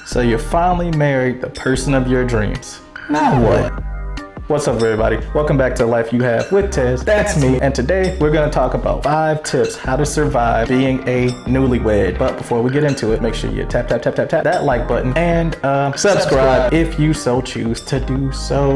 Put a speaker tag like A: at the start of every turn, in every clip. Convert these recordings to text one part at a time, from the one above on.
A: So you finally married the person of your dreams. Now what? What's up, everybody? Welcome back to Life You Have with Tez. That's me. And today we're going to talk about 5 tips how to survive being a newlywed. But before we get into it, make sure you tap that like button and subscribe if you so choose to do so.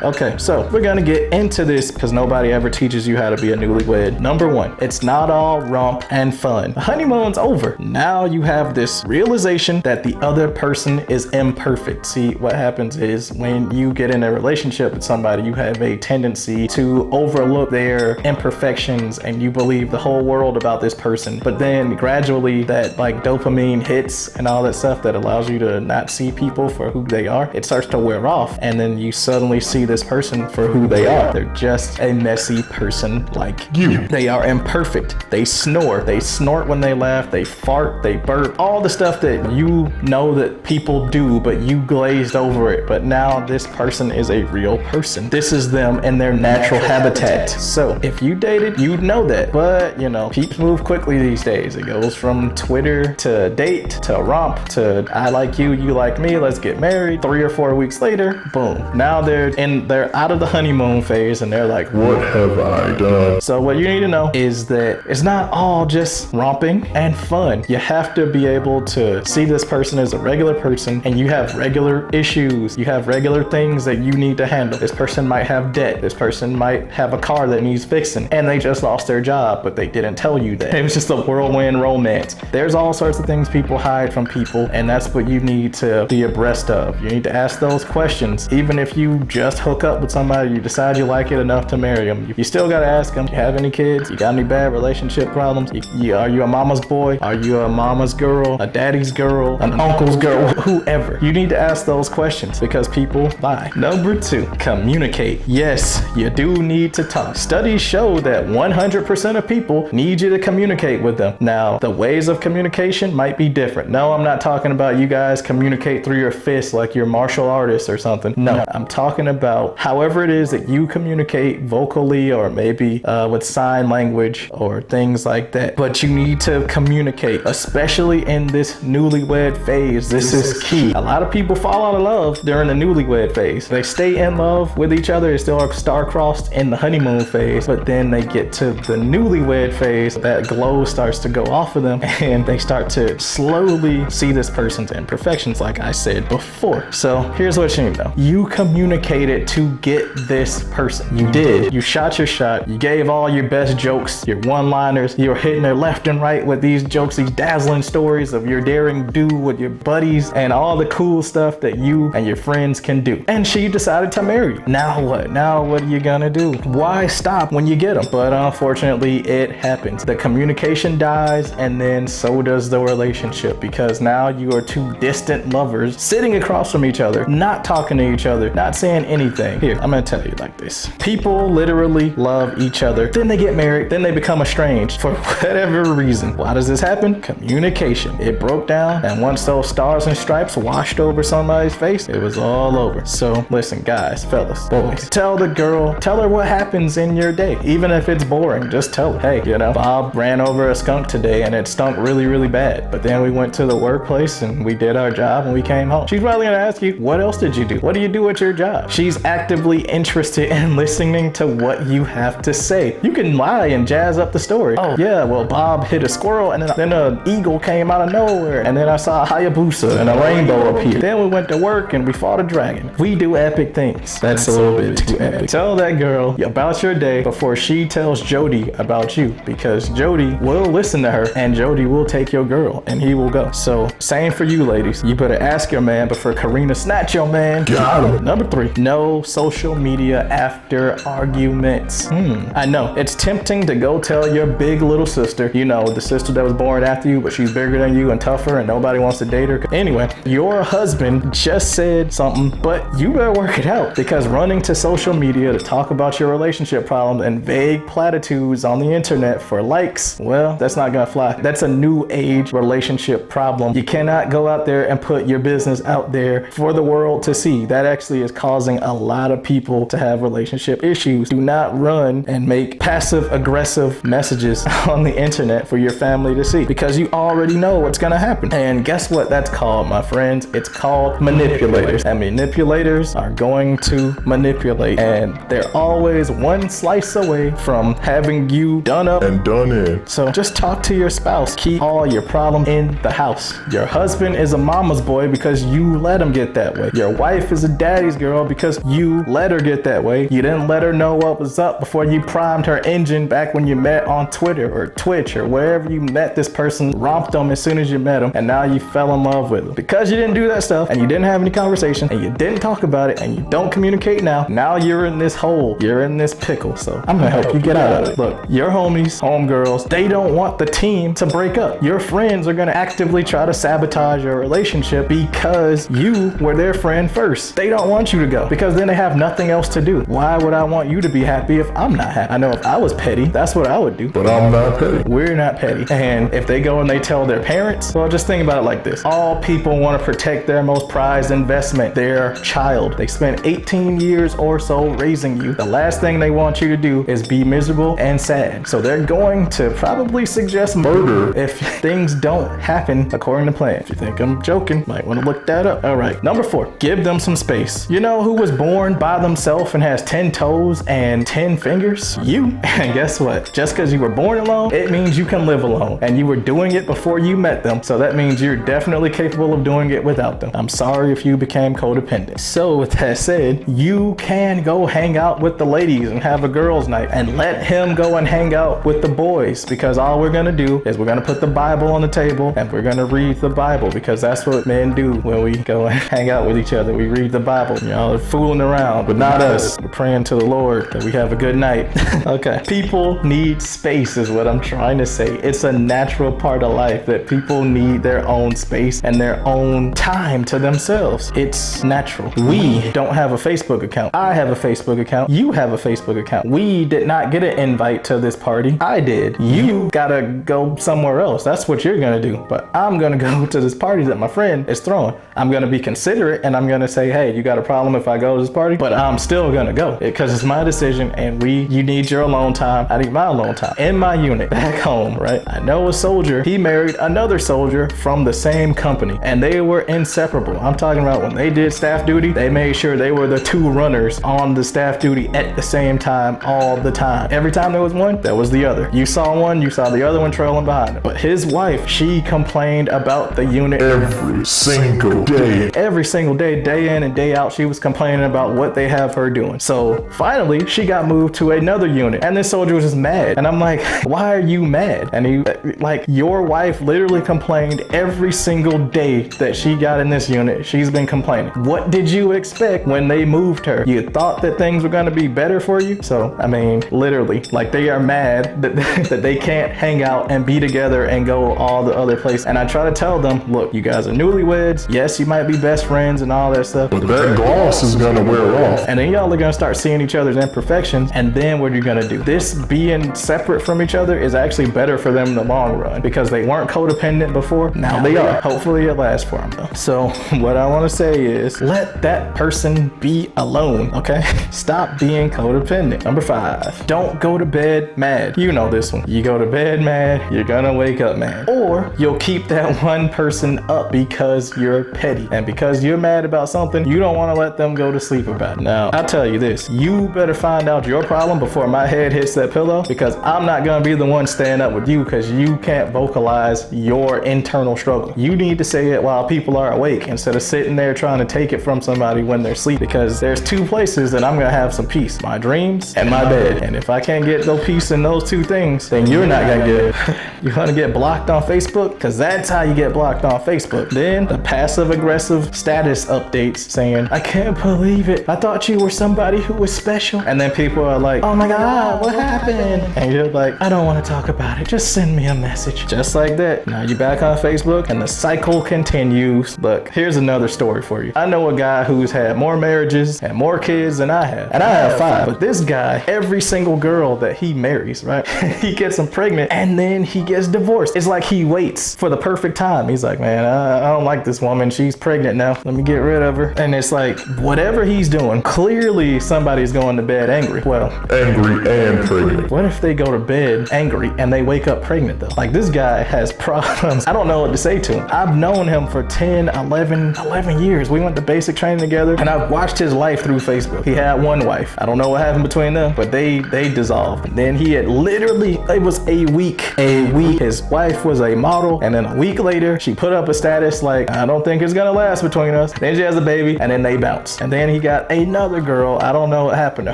A: Okay, so we're going to get into this because nobody ever teaches you how to be a newlywed. Number 1, it's not all romp and fun. The honeymoon's over. Now you have this realization that the other person is imperfect. See, what happens is when you get in a relationship with somebody, you have a tendency to overlook their imperfections and you believe the whole world about this person. But then gradually that like dopamine hits and all that stuff that allows you to not see people for who they are, it starts to wear off. And then you suddenly see this person for who they are. They're just a messy person like you. They are imperfect. They snore. They snort when they laugh. They fart. They burp. All the stuff that you know that people do, but you glazed over it. But now this person is a real person. This is them in their natural habitat. So if you dated, you'd know that. But you know, peeps move quickly these days. It goes from Twitter to date to romp to I like you, you like me, let's get married. 3 or 4 weeks later, boom. Now they're out of the honeymoon phase and they're like, what have I done? So what you need to know is that it's not all just romping and fun. You have to be able to see this person as a regular person and you have regular issues. You have regular things that you need to handle. This person might have debt. This person might have a car that needs fixing and they just lost their job, but they didn't tell you that. It was just a whirlwind romance. There's all sorts of things people hide from people, and that's what you need to be abreast of. You need to ask those questions. Even if you just hook up with somebody, you decide you like it enough to marry them, you still got to ask them, you have any kids? You got any bad relationship problems? Are you a mama's boy? Are you a mama's girl? A daddy's girl? An uncle's girl? Whoever. You need to ask those questions because people lie. Number 2, communicate. Yes, you do need to talk. Studies show that 100% of people need you to communicate with them. Now, the ways of communication might be different. No, I'm not talking about you guys communicate through your fists like you're martial artists or something. No, I'm talking about however it is that you communicate vocally or maybe with sign language or things like that. But you need to communicate, especially in this newlywed phase. This is key. A lot of people fall out of love during the newlywed phase. They stay in love with each other, they still are star-crossed in the honeymoon phase, but then they get to the newlywed phase, that glow starts to go off of them and they start to slowly see this person's imperfections like I said before. So here's what you need to know. You communicated to get this person. You did. You shot your shot. You gave all your best jokes, your one-liners. You were hitting her left and right with these jokes, these dazzling stories of your daring do with your buddies and all the cool stuff that you and your friends can do. And she decided to marry you. Now what? Now what are you gonna do? Why stop when you get them? But unfortunately, it happens. The communication dies and then so does the relationship because now you are 2 distant lovers sitting across from each other, not talking to each other, not saying anything. Here, I'm gonna tell you like this. People literally love each other. Then they get married, then they become estranged for whatever reason. Why does this happen? Communication. It broke down and once those stars and stripes washed over somebody's face, it was all over. So listen, guys, fellas, boys, tell the girl, tell her what happens in your day. Even if it's boring, just tell her, hey, you know, Bob ran over a skunk today and it stunk really, really bad. But then we went to the workplace and we did our job and we came home. She's probably gonna ask you, what else did you do? What do you do at your job? She's actively interested in listening to what you have to say. You can lie and jazz up the story. Oh yeah, well, Bob hit a squirrel and then an eagle came out of nowhere. And then I saw a Hayabusa and a rainbow appear. Then we went to work and we fought a dragon. We do epic things. That's a little bit too epic. Tell that girl about your day before she tells Jody about you, because Jody will listen to her and Jody will take your girl and he will go. So same for you ladies. You better ask your man before Karina snatch your man. Got him. Number 3, no social media after arguments. I know it's tempting to go tell your big little sister, you know, the sister that was born after you, but she's bigger than you and tougher and nobody wants to date her. Anyway, your husband just said something, but you better work it out because Because running to social media to talk about your relationship problems and vague platitudes on the internet for likes, well, that's not gonna fly. That's a new age relationship problem. You cannot go out there and put your business out there for the world to see. That actually is causing a lot of people to have relationship issues. Do not run and make passive aggressive messages on the internet for your family to see, because you already know what's gonna happen. And guess what that's called, my friends? It's called manipulators. And manipulators are going to manipulate, and they're always one slice away from having you done up and done in. So just talk to your spouse. Keep all your problems in the house. Your husband is a mama's boy because you let him get that way. Your wife is a daddy's girl because you let her get that way. You didn't let her know what was up before you primed her engine back when you met on Twitter or Twitch or wherever you met this person, romped them as soon as you met them, and now you fell in love with them. Because you didn't do that stuff, and you didn't have any conversation, and you didn't talk about it, and you don't communicate now you're in this hole. You're in this pickle. So I'm gonna help you get out of it. Look, your homies, homegirls, they don't want the team to break up. Your friends are gonna actively try to sabotage your relationship because you were their friend first. They don't want you to go because then they have nothing else to do. Why would I want you to be happy if I'm not happy? I know if I was petty, that's what I would do. But I'm not petty. We're not petty. And if they go and they tell their parents, well, just think about it like this. All people want to protect their most prized investment, their child. They spent 18 years or so raising you. The last thing they want you to do is be miserable and sad. So they're going to probably suggest murder if things don't happen according to plan. If you think I'm joking, might want to look that up. All right. Number 4, give them some space. You know who was born by themselves and has 10 toes and 10 fingers? You. And guess what? Just because you were born alone, it means you can live alone. And you were doing it before you met them. So that means you're definitely capable of doing it without them. I'm sorry if you became codependent. So with that said, you can go hang out with the ladies and have a girls' night and let him go and hang out with the boys, because all we're gonna do is we're gonna put the Bible on the table and we're gonna read the Bible, because that's what men do when we go and hang out with each other. We read the Bible. Y'all are fooling around, but not us. We're praying to the Lord that we have a good night. Okay. People need space is what I'm trying to say. It's a natural part of life that people need their own space and their own time to themselves. It's natural. We don't have a Facebook account. I have a Facebook account. You have a Facebook account. We did not get an invite to this party. I did. You gotta go somewhere else. That's what you're gonna do. But I'm gonna go to this party that my friend is throwing. I'm gonna be considerate and I'm gonna say, hey, you got a problem if I go to this party? But I'm still gonna go because it's my decision, and you need your alone time. I need my alone time in my unit back home, right? I know a soldier, he married another soldier from the same company and they were inseparable. I'm talking about when they did staff duty, they made sure they were the 2 runners on the staff duty at the same time all the time. Every time there was one, there was the other. You saw one, you saw the other one trailing behind him. But his wife, she complained about the unit every single day. Every single day, day in and day out, she was complaining about what they have her doing. So finally, she got moved to another unit and this soldier was just mad. And I'm like, why are you mad? And he, like, your wife literally complained every single day that she got in this unit. She's been complaining. What did you expect when they moved her? You thought that things were going to be better for you? So, I mean, literally, like, they are mad that, that they can't hang out and be together and go all the other places. And I try to tell them, look, you guys are newlyweds. Yes, you might be best friends and all that stuff, but that gloss is going to wear off. And then y'all are going to start seeing each other's imperfections. And then what are you going to do? This being separate from each other is actually better for them in the long run, because they weren't codependent before. Now they are. Hopefully it lasts for them though. So what I want to say is let that person be alone, okay? Stop being codependent. Number 5, don't go to bed mad. You know this one. You go to bed mad, you're gonna wake up mad. Or you'll keep that one person up because you're petty. And because you're mad about something, you don't want to let them go to sleep about it. Now, I'll tell you this. You better find out your problem before my head hits that pillow, because I'm not gonna be the one staying up with you because you can't vocalize your internal struggle. You need to say it while people are awake instead of sitting there trying to take it from somebody when they're asleep, because there's 2 places that I'm gonna have some peace: my dreams and my bed. And if I can't get no peace in those 2 things, then you're not gonna get it. You're gonna get blocked on Facebook, because that's how you get blocked on Facebook. Then the passive aggressive status updates saying, I can't believe it, I thought you were somebody who was special. And then people are like, oh my God, what happened? And you're like, I don't want to talk about it, just send me a message. Just like that. Now you're back on Facebook and the cycle continues. Look, here's another story for you. I know a guy who's had more marriages kids and more kids than I have. And I have 5. But this guy, every single girl that he marries, right? He gets them pregnant and then he gets divorced. It's like he waits for the perfect time. He's like, man, I don't like this woman. She's pregnant now. Let me get rid of her. And it's like, whatever he's doing, clearly somebody's going to bed angry. Well,
B: angry and pregnant.
A: What if they go to bed angry and they wake up pregnant though? Like, this guy has problems. I don't know what to say to him. I've known him for 10, 11 years. We went to basic training together and I've watched his life through Facebook. He had one wife. I don't know what happened between them, but they dissolved. And then he had literally, it was a week. His wife was a model, and then a week later, she put up a status like, I don't think it's gonna last between us. Then she has a baby, and then they bounce. And then he got another girl. I don't know what happened to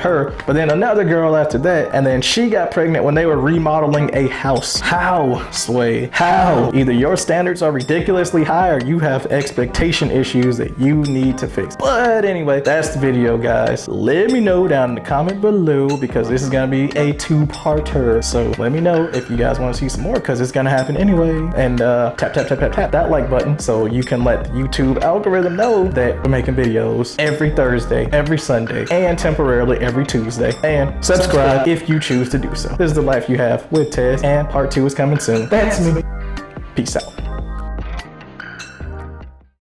A: her, but then another girl after that, and then she got pregnant when they were remodeling a house. How, Sway? How? Either your standards are ridiculously high or you have expectation issues that you need to fix. But anyway, that's the video, guys. Let me know down in the comment below, because this is gonna be a 2-parter. So let me know if you guys want to see some more, because it's gonna happen anyway. And tap that like button so you can let the YouTube algorithm know that we're making videos every Thursday, every Sunday, and temporarily every Tuesday. And subscribe if you choose to do so. This is the life you have with Tez, and part 2 is coming soon. That's me. Peace out.